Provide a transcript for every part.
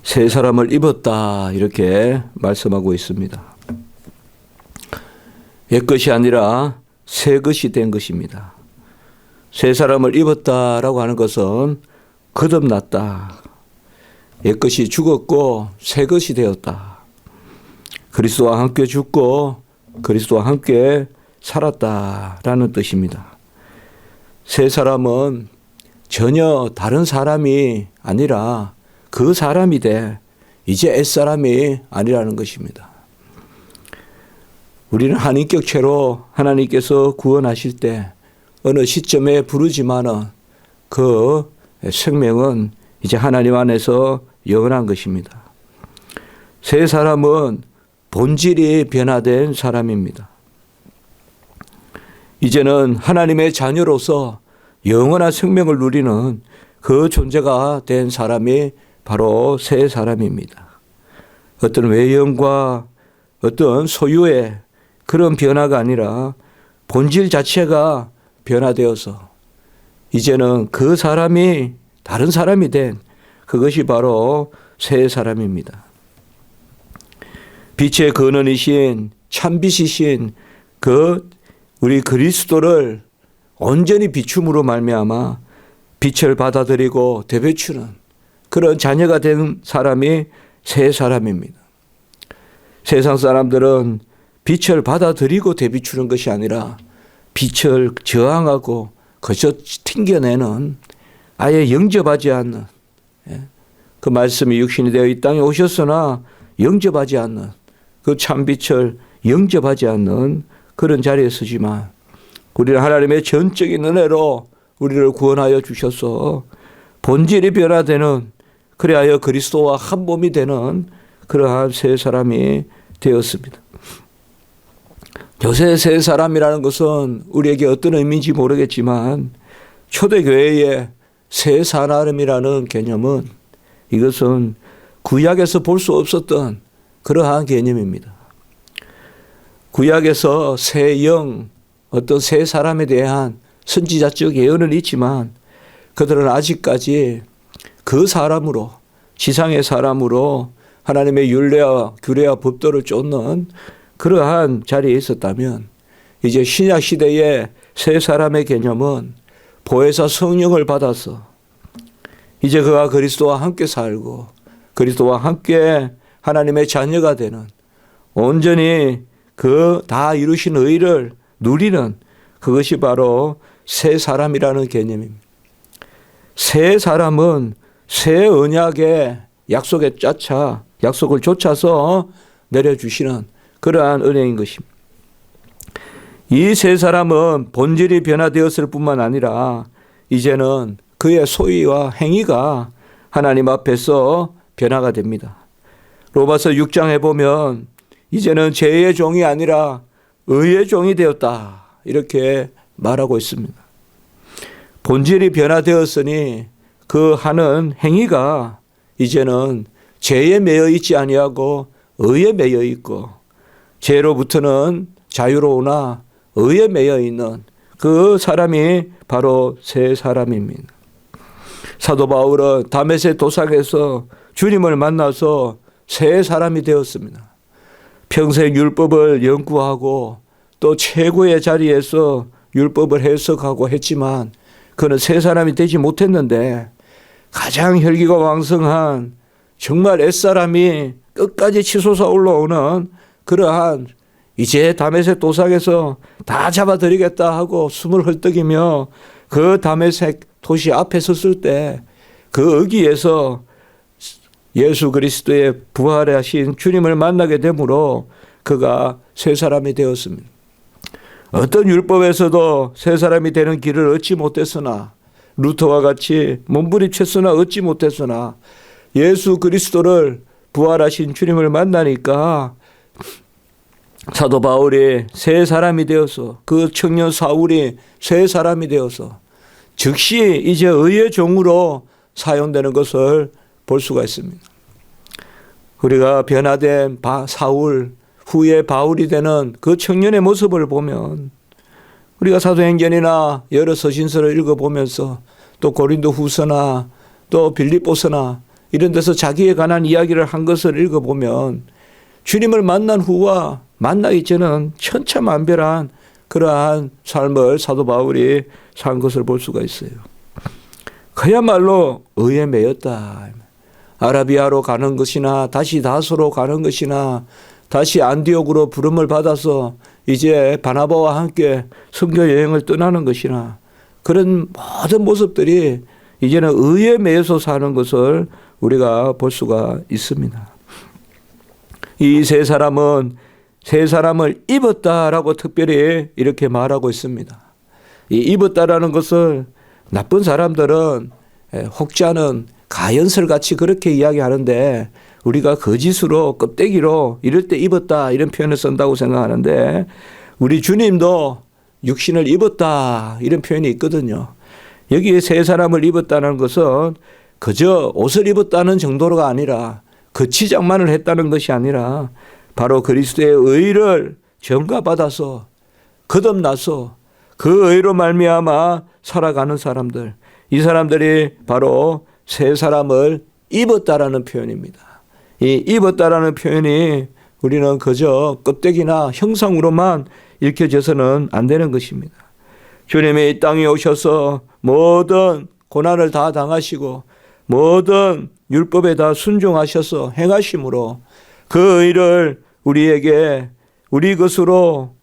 새 사람을 입었다 이렇게 말씀하고 있습니다. 옛것이 아니라 새 것이 된 것입니다. 새 사람을 입었다라고 하는 것은 거듭났다. 옛것이 죽었고 새 것이 되었다. 그리스도와 함께 죽고 그리스도와 함께 살았다라는 뜻입니다. 새 사람은 전혀 다른 사람이 아니라 그 사람이 돼 이제 옛사람이 아니라는 것입니다. 우리는 한 인격체로 하나님께서 구원하실 때 어느 시점에 부르지만은 그 생명은 이제 하나님 안에서 영원한 것입니다. 새 사람은 본질이 변화된 사람입니다. 이제는 하나님의 자녀로서 영원한 생명을 누리는 그 존재가 된 사람이 바로 새 사람입니다. 어떤 외형과 어떤 소유의 그런 변화가 아니라 본질 자체가 변화되어서 이제는 그 사람이 다른 사람이 된 그것이 바로 새 사람입니다. 빛의 근원이신 참빛이신 그 우리 그리스도를 온전히 비춤으로 말미암아 빛을 받아들이고 되비추는 그런 자녀가 된 사람이 새 사람입니다. 세상 사람들은 빛을 받아들이고 되비추는 것이 아니라 빛을 저항하고 거저 튕겨내는 아예 영접하지 않는 그 말씀이 육신이 되어 이 땅에 오셨으나 영접하지 않는 그 참빛을 영접하지 않는 그런 자리에 서지만 우리는 하나님의 전적인 은혜로 우리를 구원하여 주셔서 본질이 변화되는 그리하여 그리스도와 한 몸이 되는 그러한 새 사람이 되었습니다. 요새 새 사람이라는 것은 우리에게 어떤 의미인지 모르겠지만 초대교회의 새 사람이라는 개념은 이것은 구약에서 볼 수 없었던 그러한 개념입니다. 구약에서 새 영, 어떤 새 사람에 대한 선지자적 예언은 있지만 그들은 아직까지 그 사람으로 지상의 사람으로 하나님의 율례와 규례와 법도를 쫓는 그러한 자리에 있었다면 이제 신약 시대의 새 사람의 개념은 보혜사 성령을 받아서 이제 그가 그리스도와 함께 살고 그리스도와 함께 하나님의 자녀가 되는 온전히 그 다 이루신 의를 누리는 그것이 바로 새 사람이라는 개념입니다. 새 사람은 새 언약의 약속에 쫓아 약속을 쫓아서 내려주시는 그러한 은혜인 것입니다. 이 새 사람은 본질이 변화되었을 뿐만 아니라 이제는 그의 소위와 행위가 하나님 앞에서 변화가 됩니다. 로마서 6장에 보면 이제는 죄의 종이 아니라 의의 종이 되었다 이렇게 말하고 있습니다. 본질이 변화되었으니 그 하는 행위가 이제는 죄에 매여 있지 아니하고 의에 매여 있고 죄로부터는 자유로우나 의에 매여 있는 그 사람이 바로 새 사람입니다. 사도 바울은 다메섹 도상에서 주님을 만나서 새 사람이 되었습니다. 평생 율법을 연구하고 또 최고의 자리에서 율법을 해석하고 했지만 그는 새 사람이 되지 못했는데 가장 혈기가 왕성한 정말 옛사람이 끝까지 치솟아 올라오는 그러한 이제 다메섹 도상에서 다 잡아드리겠다 하고 숨을 헐떡이며 그 다메섹 도시 앞에 섰을 때 그 어기에서 예수 그리스도의 부활하신 주님을 만나게 되므로 그가 새 사람이 되었습니다. 어떤 율법에서도 새 사람이 되는 길을 얻지 못했으나 루터와 같이 몸부림쳤으나 얻지 못했으나 예수 그리스도를 부활하신 주님을 만나니까 사도 바울이 새 사람이 되어서 그 청년 사울이 새 사람이 되어서 즉시 이제 의의 종으로 사용되는 것을 볼 수가 있습니다. 우리가 변화된 사울 후에 바울이 되는 그 청년의 모습을 보면 우리가 사도행전이나 여러 서신서를 읽어보면서 또 고린도 후서나 또 빌립보서나 이런 데서 자기에 관한 이야기를 한 것을 읽어보면 주님을 만난 후와 만나기 전은 천차만별한 그러한 삶을 사도 바울이 산 것을 볼 수가 있어요. 그야말로 의에 매였다. 아라비아로 가는 것이나 다시 다소로 가는 것이나 다시 안디옥으로 부름을 받아서 이제 바나바와 함께 선교 여행을 떠나는 것이나 그런 모든 모습들이 이제는 의에 매여서 사는 것을 우리가 볼 수가 있습니다. 이 세 사람은 세 사람을 입었다라고 특별히 이렇게 말하고 있습니다. 이 입었다라는 것을 나쁜 사람들은 혹자는 가연설같이 그렇게 이야기하는데 우리가 거짓으로 껍데기로 이럴 때 입었다 이런 표현을 쓴다고 생각하는데 우리 주님도 육신을 입었다 이런 표현이 있거든요. 여기에 세 사람을 입었다는 것은 그저 옷을 입었다는 정도가 아니라 거치장만을 했다는 것이 아니라 바로 그리스도의 의를 전가받아서 거듭나서 그 의로 말미암아 살아가는 사람들, 이 사람들이 바로 세 사람을 입었다라는 표현입니다. 이 입었다라는 표현이 우리는 그저 껍데기나 형상으로만 읽혀져서는 안 되는 것입니다. 주님이 이 땅에 오셔서 모든 고난을 다 당하시고 모든 율법에 다 순종하셔서 행하심으로 그 의를 우리에게 우리 것으로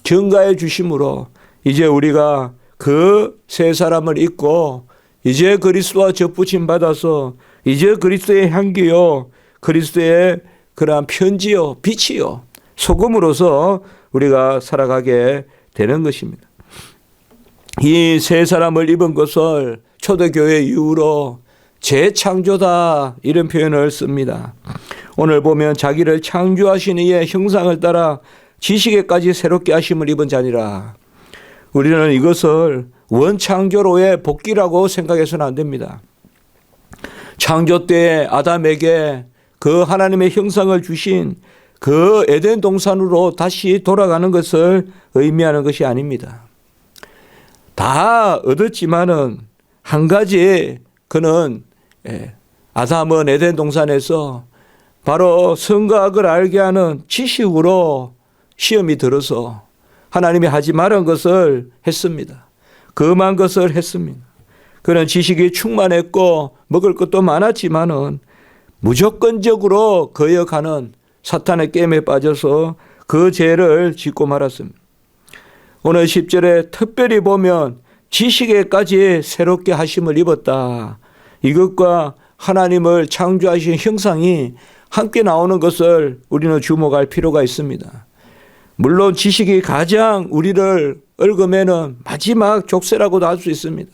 전가해 주심으로 이제 우리가 그 세 사람을 입고 이제 그리스도와 접붙임 받아서 이제 그리스도의 향기요 그리스도의 그러한 편지요 빛이요 소금으로서 우리가 살아가게 되는 것입니다. 이 세 사람을 입은 것을 초대교회 이후로 재창조다 이런 표현을 씁니다. 오늘 보면 자기를 창조하신 이의 형상을 따라 지식에까지 새롭게 하심을 입은 자니라. 우리는 이것을 원창조로의 복귀라고 생각해서는 안 됩니다. 창조 때 아담에게 그 하나님의 형상을 주신 그 에덴 동산으로 다시 돌아가는 것을 의미하는 것이 아닙니다. 다 얻었지만은 한 가지 그는 아담은 에덴 동산에서 바로 선과 악을 알게 하는 지식으로 시험이 들어서 하나님이 하지 말은 것을 했습니다. 금한 것을 했습니다. 그는 지식이 충만했고 먹을 것도 많았지만은 무조건적으로 거역하는 사탄의 게임에 빠져서 그 죄를 짓고 말았습니다. 오늘 10절에 특별히 보면 지식에까지 새롭게 하심을 입었다. 이것과 하나님을 창조하신 형상이 함께 나오는 것을 우리는 주목할 필요가 있습니다. 물론 지식이 가장 우리를 얽으면은 마지막 족쇄라고도 할 수 있습니다.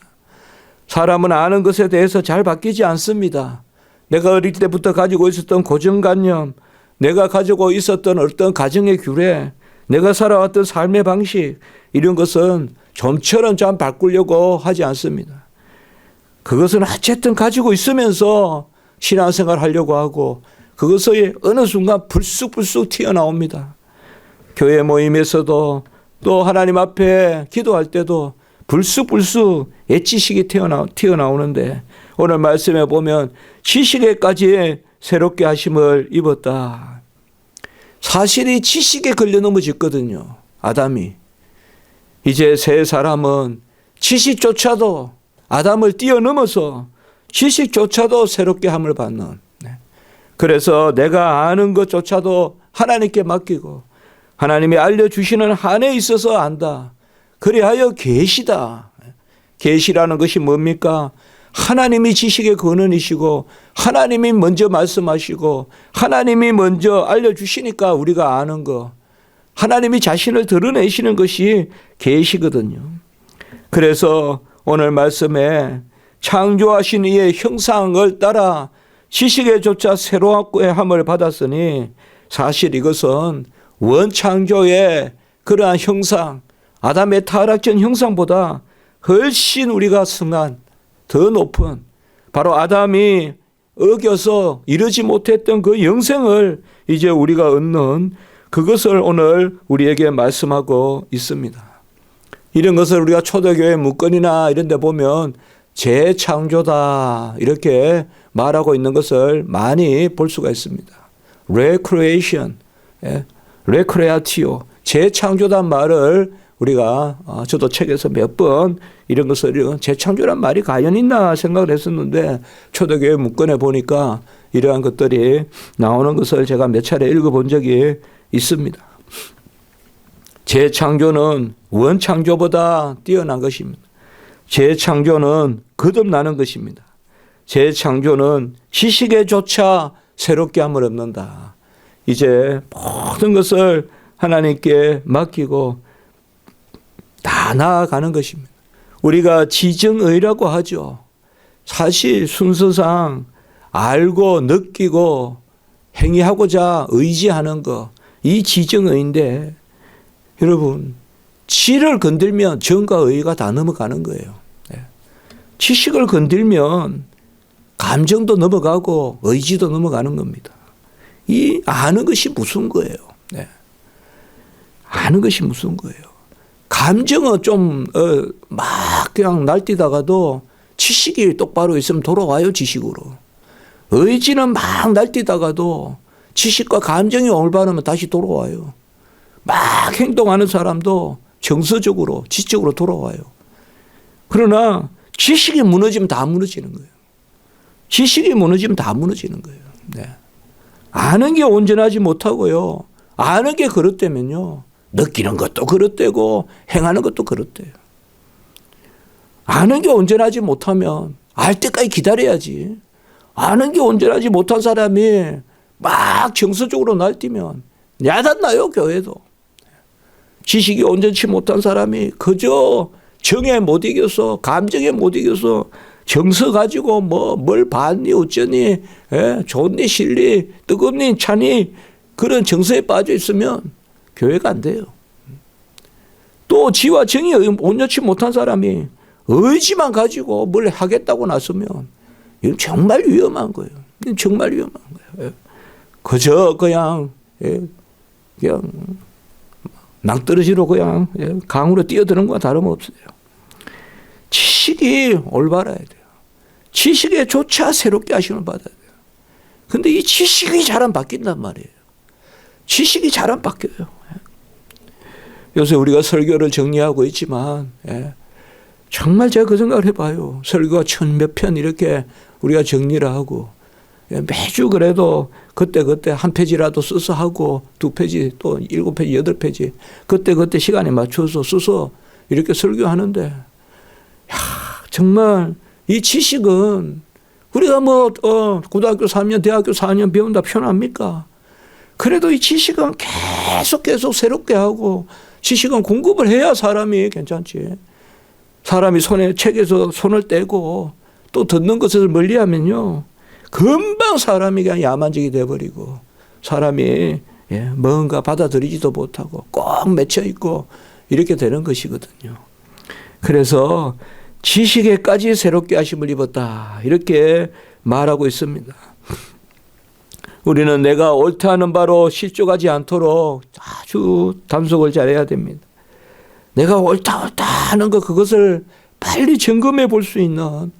사람은 아는 것에 대해서 잘 바뀌지 않습니다. 내가 어릴 때부터 가지고 있었던 고정관념, 내가 가지고 있었던 어떤 가정의 규례, 내가 살아왔던 삶의 방식 이런 것은 좀처럼 좀 바꾸려고 하지 않습니다. 그것은 어쨌든 가지고 있으면서 신앙생활 하려고 하고 그것이 어느 순간 불쑥불쑥 튀어나옵니다. 교회 모임에서도 또 하나님 앞에 기도할 때도 불쑥불쑥 옛지식이 튀어나오는데 오늘 말씀에 보면 지식에까지 새롭게 하심을 입었다. 사실이 지식에 걸려 넘어졌거든요. 아담이. 이제 세 사람은 지식조차도 아담을 뛰어넘어서 지식조차도 새롭게 함을 받는. 그래서 내가 아는 것조차도 하나님께 맡기고 하나님이 알려주시는 한에 있어서 안다. 그리하여 계시다. 계시라는 것이 뭡니까? 하나님이 지식의 근원이시고 하나님이 먼저 말씀하시고 하나님이 먼저 알려주시니까 우리가 아는 거. 하나님이 자신을 드러내시는 것이 계시거든요. 그래서 오늘 말씀에 창조하신 이의 형상을 따라 지식에조차 새롭게 함을 받았으니 사실 이것은 원창조의 그러한 형상, 아담의 타락전 형상보다 훨씬 우리가 승한 더 높은 바로 아담이 어겨서 이루지 못했던 그 영생을 이제 우리가 얻는 그것을 오늘 우리에게 말씀하고 있습니다. 이런 것을 우리가 초대교회 문건이나 이런 데 보면 재창조다 이렇게 말하고 있는 것을 많이 볼 수가 있습니다. recreation, recreatio, 재창조란 말을 우리가 저도 책에서 몇 번 이런 것을 재창조란 말이 과연 있나 생각을 했었는데 초대교회 문건에 보니까 이러한 것들이 나오는 것을 제가 몇 차례 읽어본 적이 있습니다. 재창조는 원창조보다 뛰어난 것입니다. 재창조는 거듭나는 것입니다. 재창조는 지식에조차 새롭게 함을 얻는다. 이제 모든 것을 하나님께 맡기고 다 나아가는 것입니다. 우리가 지정의라고 하죠. 사실 순서상 알고 느끼고 행위하고자 의지하는 것, 이 지정의인데 여러분 지를 건들면 정과 의가 다 넘어가는 거예요. 지식을 건들면 감정도 넘어가고 의지도 넘어가는 겁니다. 이 아는 것이 무슨 거예요? 아는 것이 무슨 거예요? 감정은 좀 막 그냥 날뛰다가도 지식이 똑바로 있으면 돌아와요, 지식으로. 의지는 막 날뛰다가도 지식과 감정이 올바르면 다시 돌아와요. 막 행동하는 사람도 정서적으로, 지적으로 돌아와요. 그러나 지식이 무너지면 다 무너지는 거예요. 지식이 무너지면 다 무너지는 거예요. 아는 게 온전하지 못하고요. 아는 게 그릇되면요. 느끼는 것도 그릇되고 행하는 것도 그릇돼요. 아는 게 온전하지 못하면 알 때까지 기다려야지. 아는 게 온전하지 못한 사람이 막 정서적으로 날뛰면 야단나요, 교회도. 지식이 온전치 못한 사람이 그저 정에 못 이겨서 감정에 못 이겨서 정서 가지고 뭘 봤니 어쩌니 좋니 싫니 뜨겁니 차니 그런 정서에 빠져 있으면 교회가 안 돼요. 또 지와 정이 온전치 못한 사람이 의지만 가지고 뭘 하겠다고 나서면 이건 정말 위험한 거예요. 이건 정말 위험한 거예요. 그저 그냥 낭떠러지로 그냥 강으로 뛰어드는 거와 다름없어요. 지식이 올바라야 돼요. 지식에조차 새롭게 하심을 받아야 돼요. 근데 이 지식이 잘 안 바뀐단 말이에요. 지식이 잘 안 바뀌어요. 요새 우리가 설교를 정리하고 있지만 정말 제가 그 생각을 해봐요. 설교가 1000몇 편 이렇게 우리가 정리를 하고 매주 그래도 그때 한 페이지라도 써서 하고 2페이지 또 7페이지 8페이지 그때 시간에 맞춰서 써서 이렇게 설교하는데 정말 이 지식은 우리가 고등학교 3년 대학교 4년 배운다 편합니까? 그래도 이 지식은 계속 새롭게 하고 지식은 공급을 해야 사람이 괜찮지. 사람이 책에서 손을 떼고 또 듣는 것을 멀리하면요. 금방 사람이 그냥 야만적이 돼버리고 사람이 뭔가 받아들이지도 못하고 꼭 맺혀 있고 이렇게 되는 것이거든요. 그래서 지식에까지 새롭게 하심을 입었다. 이렇게 말하고 있습니다. 우리는 내가 옳다 하는 바로 실족하지 않도록 아주 단속을 잘해야 됩니다. 내가 옳다 하는 것 그것을 빨리 점검해 볼 수 있는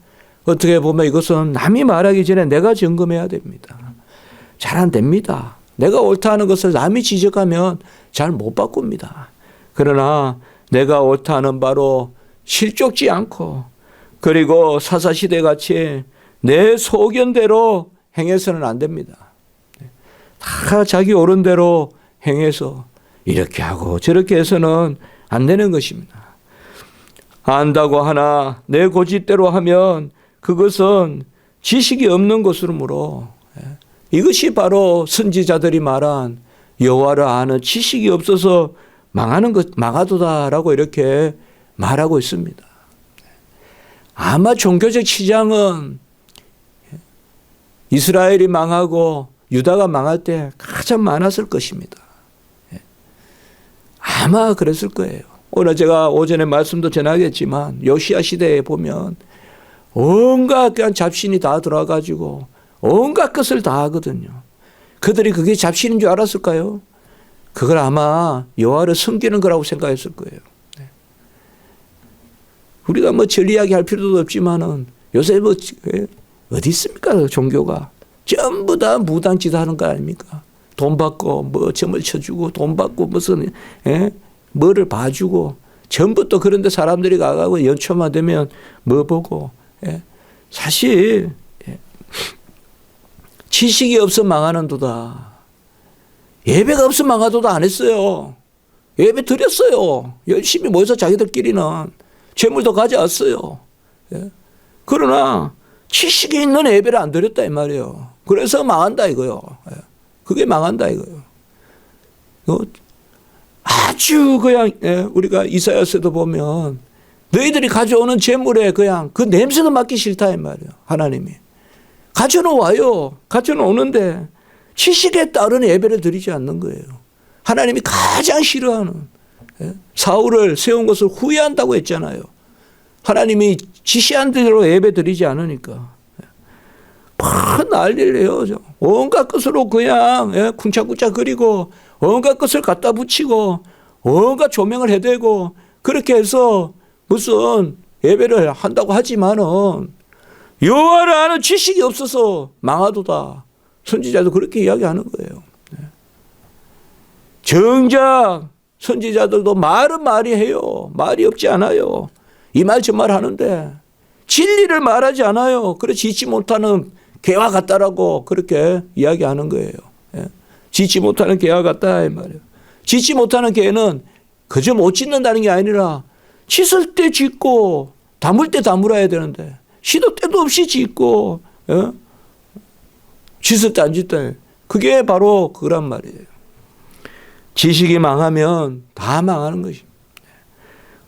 어떻게 보면 이것은 남이 말하기 전에 내가 점검해야 됩니다. 잘 안 됩니다. 내가 옳다 하는 것을 남이 지적하면 잘 못 바꿉니다. 그러나 내가 옳다 하는 바로 실족지 않고 그리고 사사시대 같이 내 소견대로 행해서는 안 됩니다. 다 자기 옳은 대로 행해서 이렇게 하고 저렇게 해서는 안 되는 것입니다. 안다고 하나 내 고집대로 하면 그것은 지식이 없는 것으로므로 이것이 바로 선지자들이 말한 여호와를 아는 지식이 없어서 망하도다라고 이렇게 말하고 있습니다. 아마 종교적 시장은 이스라엘이 망하고 유다가 망할 때 가장 많았을 것입니다. 아마 그랬을 거예요. 오늘 제가 오전에 말씀도 전하겠지만 요시야 시대에 보면 온갖 그냥 잡신이 다 들어와가지고 온갖 것을 다 하거든요. 그들이 그게 잡신인 줄 알았을까요? 그걸 아마 여호와를 섬기는 거라고 생각했을 거예요. 우리가 전 이야기 할 필요도 없지만은 요새 어디 있습니까? 그 종교가. 전부 다 무당짓 하는 거 아닙니까? 돈 받고 뭐 점을 쳐주고 돈 받고 무슨 뭐를 봐주고 전부 또 그런데 사람들이 가고 연초만 되면 뭐 보고 사실 지식이 없어 망하는 도다. 예배가 없어 망하도다 안 했어요. 예배 드렸어요. 열심히 모여서 자기들끼리는 재물도 가져왔어요. 그러나 지식이 있는 예배를 안 드렸다 이 말이에요. 그래서 망한다 이거요. 그게 망한다 이거요. 아주 그냥 우리가 이사야서도 보면 너희들이 가져오는 재물에 그냥 그 냄새도 맡기 싫다 이 말이에요. 하나님이 가져놓아요. 가져놓는데 지식에 따른 예배를 드리지 않는 거예요. 하나님이 가장 싫어하는 사울을 세운 것을 후회한다고 했잖아요. 하나님이 지시한 대로 예배 드리지 않으니까 막 난리를 내요. 온갖 것으로 그냥 쿵짝쿵짝 그리고 온갖 것을 갖다 붙이고 온갖 조명을 해대고 그렇게 해서 무슨 예배를 한다고 하지만은 여호와를 아는 지식이 없어서 망하도다. 선지자도 그렇게 이야기하는 거예요. 정작 선지자들도 말은 말이 해요. 말이 없지 않아요. 이 말 저 말 하는데 진리를 말하지 않아요. 그래서 짓지 못하는 개와 같다라고 그렇게 이야기하는 거예요. 짓지 못하는 개와 같다 이 말이에요. 짓지 못하는 개는 그저 못 짓는다는 게 아니라 짓을 때 짓고 담을 때 담으라야 되는데 시도 때도 없이 짓고 짓을 때 안 짓다. 그게 바로 그란 말이에요. 지식이 망하면 다 망하는 것입니다.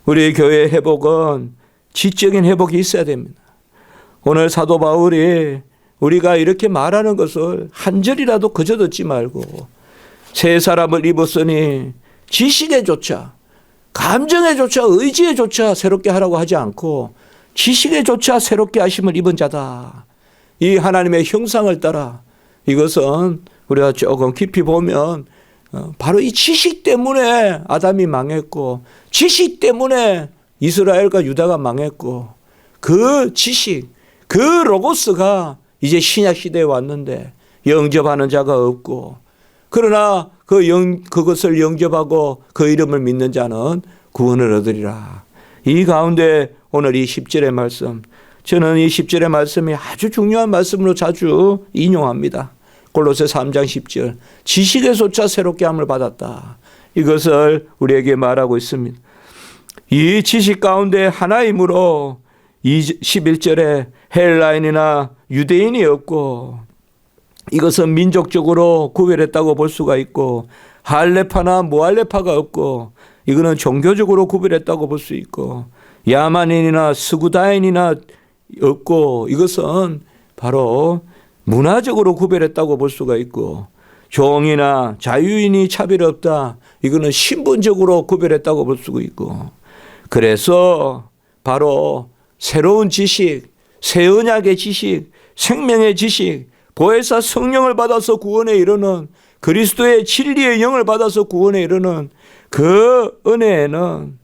우리 교회의 회복은 지적인 회복이 있어야 됩니다. 오늘 사도 바울이 우리가 이렇게 말하는 것을 한 절이라도 그저 듣지 말고 새 사람을 입었으니 지식에조차 감정에조차 의지에조차 새롭게 하라고 하지 않고 지식에조차 새롭게 하심을 입은 자다. 이 하나님의 형상을 따라 이것은 우리가 조금 깊이 보면 바로 이 지식 때문에 아담이 망했고 지식 때문에 이스라엘과 유다가 망했고 그 지식, 그 로고스가 이제 신약 시대에 왔는데 영접하는 자가 없고 그러나 그것을 영접하고 그 이름을 믿는 자는 구원을 얻으리라. 이 가운데 오늘 이 10절의 말씀, 저는 이 10절의 말씀이 아주 중요한 말씀으로 자주 인용합니다. 골로새 3장 10절 지식에조차 새롭게 함을 받았다. 이것을 우리에게 말하고 있습니다. 이 지식 가운데 하나이므로 11절에 헬라인이나 유대인이 없고 이것은 민족적으로 구별했다고 볼 수가 있고 할레파나 무할레파가 없고 이거는 종교적으로 구별했다고 볼 수 있고 야만인이나 스구다인이나 없고 이것은 바로 문화적으로 구별했다고 볼 수가 있고 종이나 자유인이 차별 없다. 이거는 신분적으로 구별했다고 볼 수가 있고 그래서 바로 새로운 지식, 새 언약의 지식, 생명의 지식, 보혜사 성령을 받아서 구원에 이르는 그리스도의 진리의 영을 받아서 구원에 이르는 그 은혜에는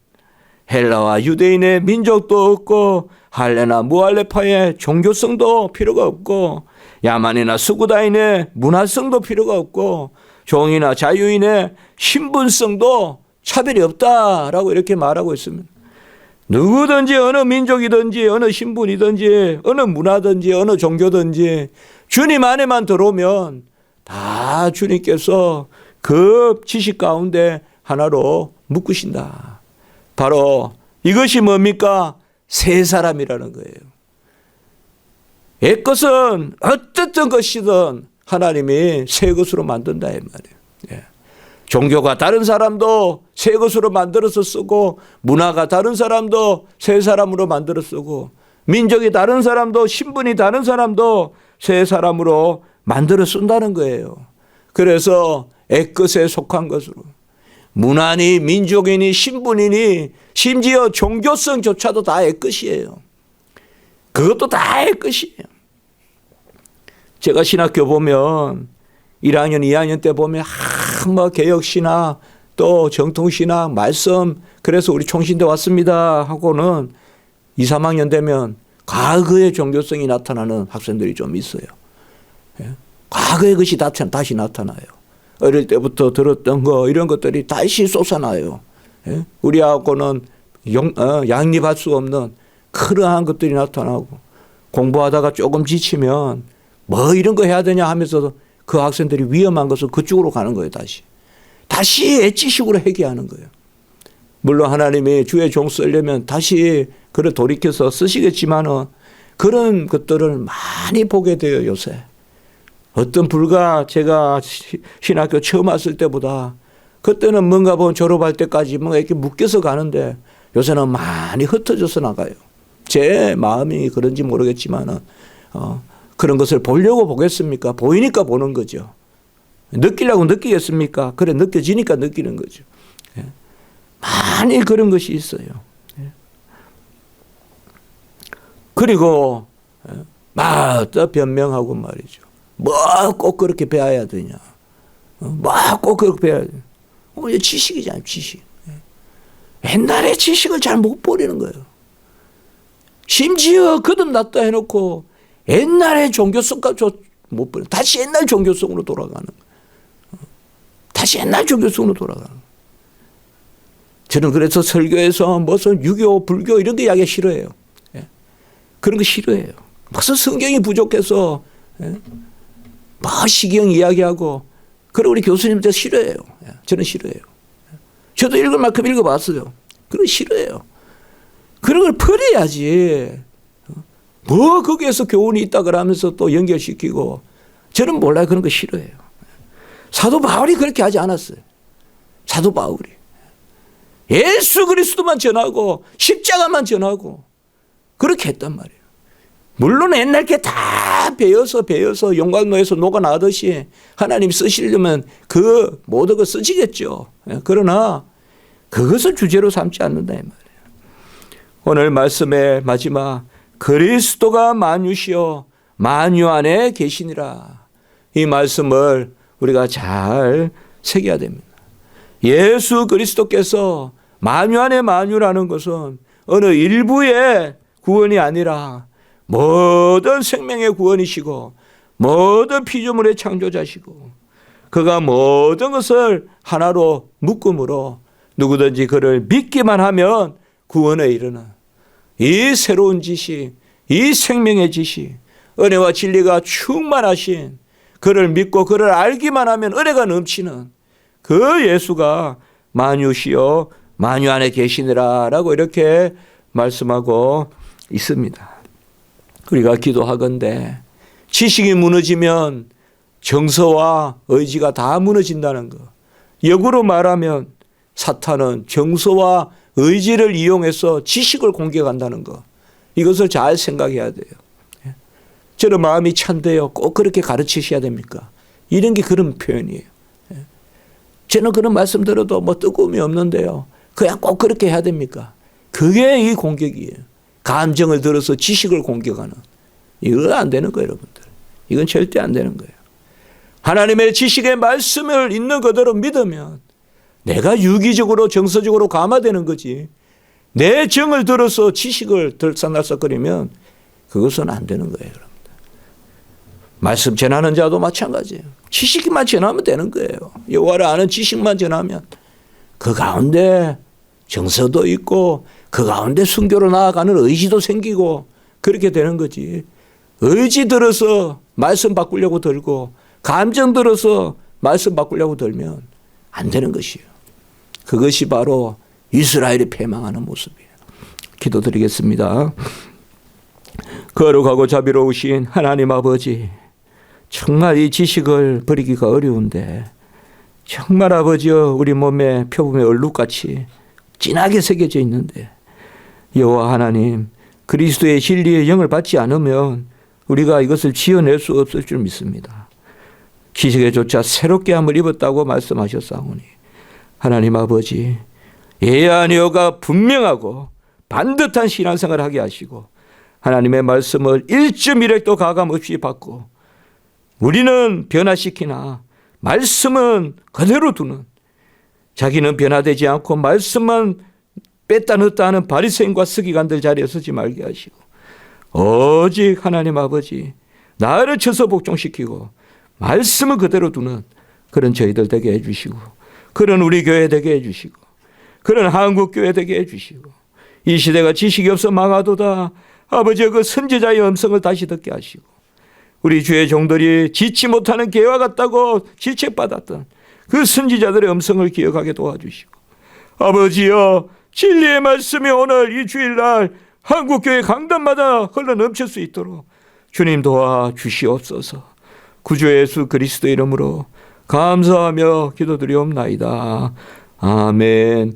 헬라와 유대인의 민족도 없고 할레나 무할레파의 종교성도 필요가 없고 야만이나 스구다인의 문화성도 필요가 없고 종이나 자유인의 신분성도 차별이 없다라고 이렇게 말하고 있습니다. 누구든지 어느 민족이든지 어느 신분이든지 어느 문화든지 어느 종교든지 주님 안에만 들어오면 다 주님께서 그 지식 가운데 하나로 묶으신다. 바로 이것이 뭡니까? 새 사람이라는 거예요. 옛것은 어떻든 것이든 하나님이 새 것으로 만든다 이 말이에요. 종교가 다른 사람도 새 것으로 만들어서 쓰고 문화가 다른 사람도 새 사람으로 만들어 쓰고 민족이 다른 사람도 신분이 다른 사람도 새 사람으로 만들어 쓴다는 거예요. 그래서 옛것에 속한 것으로 문화니 민족이니 신분이니 심지어 종교성조차도 다 옛것이에요. 그것도 다 옛것이에요. 제가 신학교 보면 1학년 2학년 때 보면 뭐 개혁신학 또 정통신학 말씀 그래서 우리 총신대 왔습니다 하고는 2, 3학년 되면 과거의 종교성이 나타나는 학생들이 좀 있어요. 과거의 것이 다시 나타나요. 어릴 때부터 들었던 거 이런 것들이 다시 솟아나요. 우리하고는 양립할 수 없는 그러한 것들이 나타나고, 공부하다가 조금 지치면 뭐 이런 거 해야 되냐 하면서 그 학생들이 위험한 것을 그쪽으로 가는 거예요. 다시 엣지식으로 회개하는 거예요. 물론 하나님이 주의 종 쓰려면 다시 그를 돌이켜서 쓰시겠지만은 그런 것들을 많이 보게 돼요. 요새 어떤 불과 제가 신학교 처음 왔을 때보다 그때는 뭔가 졸업할 때까지 뭔가 이렇게 묶여서 가는데 요새는 많이 흩어져서 나가요. 제 마음이 그런지 모르겠지만은 그런 것을 보려고 보겠습니까? 보이니까 보는 거죠. 느끼려고 느끼겠습니까? 그래, 느껴지니까 느끼는 거죠. 많이 그런 것이 있어요. 그리고 막 또 변명하고 말이죠. 뭐 꼭 그렇게 배워야 되냐? 뭐 꼭 그렇게 배워야 되냐? 지식이잖아요, 지식. 옛날에 지식을 잘 못 버리는 거예요. 심지어 거듭났다 해놓고 옛날의 종교성까지 못 버려. 다시 옛날 종교성으로 돌아가는 거예요. 다시 옛날 종교성으로 돌아가는 거예요. 저는 그래서 설교에서 무슨 유교, 불교 이런 거 이야기 싫어해요. 그런 거 싫어해요. 무슨 성경이 부족해서 뭐 시경 이야기하고, 그리고 우리 교수님들 싫어해요. 저는 싫어해요. 저도 읽을 만큼 읽어봤어요. 그런 거 싫어해요. 그런 걸 버려야지. 뭐 거기에서 교훈이 있다 그러면서 또 연결시키고, 저는 몰라요. 그런 거 싫어해요. 사도 바울이 그렇게 하지 않았어요. 사도 바울이 예수 그리스도만 전하고 십자가만 전하고 그렇게 했단 말이에요. 물론 옛날 게 다 배워서 용광로에서 녹아나듯이 하나님 쓰시려면 그 모든 거 쓰시겠죠. 그러나 그것을 주제로 삼지 않는다 이 말이에요. 오늘 말씀의 마지막, 그리스도가 만유시여 만유 안에 계시니라. 이 말씀을 우리가 잘 새겨야 됩니다. 예수 그리스도께서 만유 안에 만유라는 것은 어느 일부의 구원이 아니라 모든 생명의 구원이시고 모든 피조물의 창조자시고, 그가 모든 것을 하나로 묶음으로 누구든지 그를 믿기만 하면 구원에 이르는 이 새로운 지식, 이 생명의 지식, 은혜와 진리가 충만하신 그를 믿고 그를 알기만 하면 은혜가 넘치는 그 예수가 만유시여 만유 안에 계시니라 라고 이렇게 말씀하고 있습니다. 우리가 기도하건대 지식이 무너지면 정서와 의지가 다 무너진다는 것. 역으로 말하면 사탄은 정서와 의지를 이용해서 지식을 공격한다는 것. 이것을 잘 생각해야 돼요. 저는 마음이 찬데요. 꼭 그렇게 가르치셔야 됩니까? 이런 게 그런 표현이에요. 저는 그런 말씀 들어도 뭐 뜨거움이 없는데요. 그냥 꼭 그렇게 해야 됩니까? 그게 이 공격이에요. 감정을 들어서 지식을 공격하는. 이건 안 되는 거예요, 여러분들. 이건 절대 안 되는 거예요. 하나님의 지식의 말씀을 있는 그대로 믿으면 내가 유기적으로 정서적으로 감화되는 거지, 내 정을 들어서 지식을 들썩날썩거리면 그것은 안 되는 거예요, 여러분들. 말씀 전하는 자도 마찬가지예요. 지식만 전하면 되는 거예요. 여호와를 아는 지식만 전하면 그 가운데 정서도 있고 그 가운데 순교로 나아가는 의지도 생기고 그렇게 되는 거지. 의지 들어서 말씀 바꾸려고 들고 감정 들어서 말씀 바꾸려고 들면 안 되는 것이에요. 그것이 바로 이스라엘이 패망하는 모습이에요. 기도드리겠습니다. 거룩하고 자비로우신 하나님 아버지, 정말 이 지식을 버리기가 어려운데 정말 아버지여 우리 몸에 표범의 얼룩같이 진하게 새겨져 있는데, 여호와 하나님, 그리스도의 진리의 영을 받지 않으면 우리가 이것을 지어낼 수 없을 줄 믿습니다. 지식에조차 새롭게 함을 입었다고 말씀하셨사오니 하나님 아버지, 예아니어가 분명하고 반듯한 신앙생활을 하게 하시고 하나님의 말씀을 1.1핵도 가감 없이 받고 우리는 변화시키나 말씀은 그대로 두는, 자기는 변화되지 않고 말씀만 뺐다 넣었다 하는 바리새인과 서기관들 자리에 서지 말게 하시고 오직 하나님 아버지 나를 쳐서 복종시키고 말씀을 그대로 두는 그런 저희들 되게 해주시고, 그런 우리 교회 되게 해주시고, 그런 한국교회 되게 해주시고, 이 시대가 지식이 없어 망하도다 아버지의 그 선지자의 음성을 다시 듣게 하시고, 우리 주의 종들이 짓지 못하는 개와 같다고 질책받았던 그 선지자들의 음성을 기억하게 도와주시고, 아버지여 진리의 말씀이 오늘 이 주일날 한국교회 강단마다 흘러넘칠 수 있도록 주님 도와주시옵소서. 구주 예수 그리스도 이름으로 감사하며 기도드리옵나이다. 아멘.